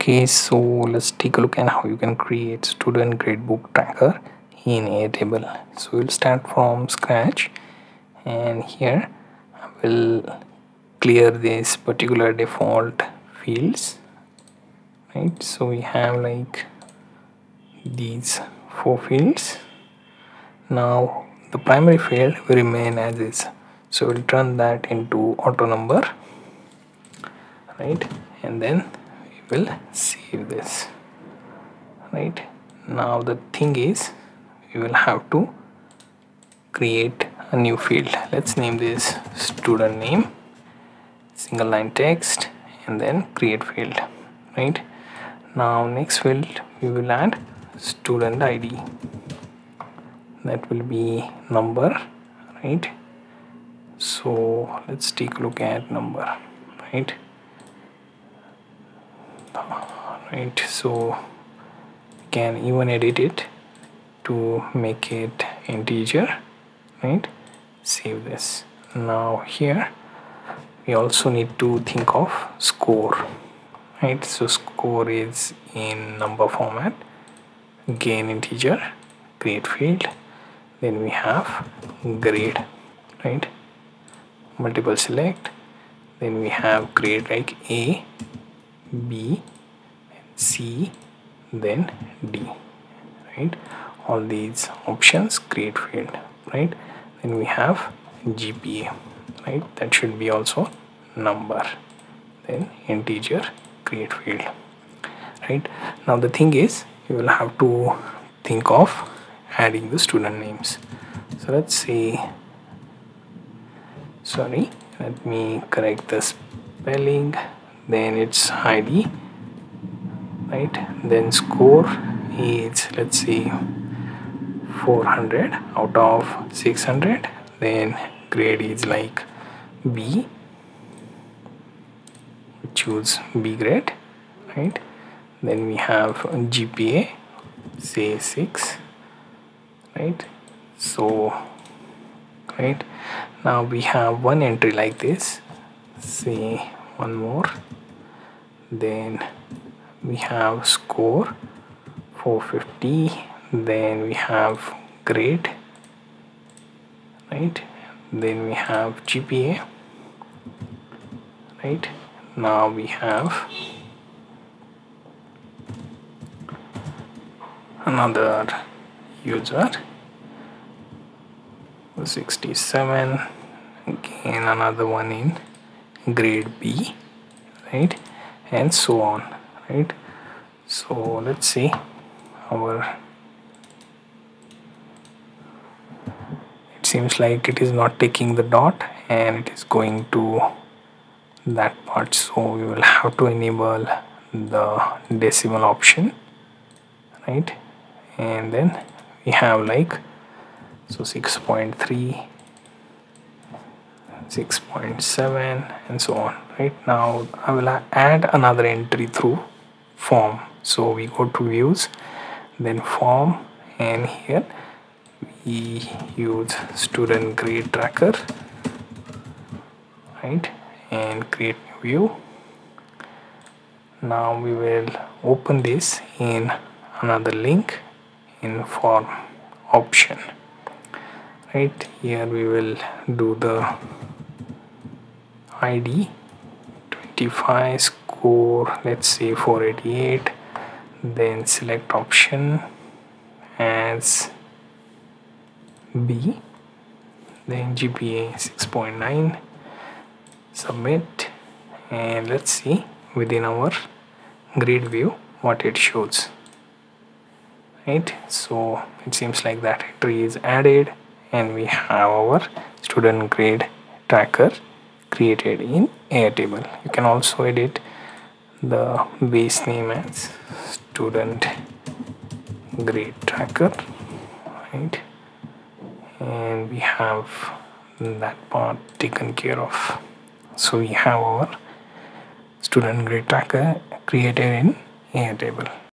Okay, so let's take a look at how you can create student gradebook tracker in Airtable. So we'll start from scratch, and here I will clear this particular default fields, right? So we have like these 4 fields. Now the primary field will remain as is, so we'll turn that into auto number, right? And then we will save this. Right now the thing is, we will have to create a new field. Let's name this student name, single line text, and then create field. Right now, next field we will add student ID, that will be number, right? So let's take a look at number, right? So can even edit it to make it integer, right? Save this. Now here we also need to think of score, right? So score is in number format, again integer, create field, then we have grade, right? Multiple select, then we have grade like A, B, C, then D, right? All these options create field, right? Then we have GPA, right? That should be also number, then integer, create field, right? Now the thing is, you will have to think of adding the student names. So let's say, sorry, let me correct the spelling, then it's ID, right? Then score is, let's say, 400 out of 600. Then grade is like B, choose B grade, right? Then we have GPA, say 6, right? So right now we have one entry like this, say one more, then we have score 450, then we have grade, right? Then we have GPA, right? Now we have another user 67, again another one in grade B, right? And so on, right? So let's see our, it seems like it is not taking the dot and it is going to that part, so we will have to enable the decimal option, right? And then we have like, so 6.3, 6.7, and so on. Right now I will add another entry through form. So we go to views, then form, and here we use student grade tracker, right? And create new view. Now we will open this in another link in form option, right? Here we will do the ID 25, score let's say 488, then select option as B, then GPA 6.9, submit, and let's see within our grade view what it shows, right? So it seems like that entry is added and we have our student grade tracker created in Airtable. You can also edit the base name as student grade tracker, right? And we have that part taken care of. So we have our student grade tracker created in Airtable.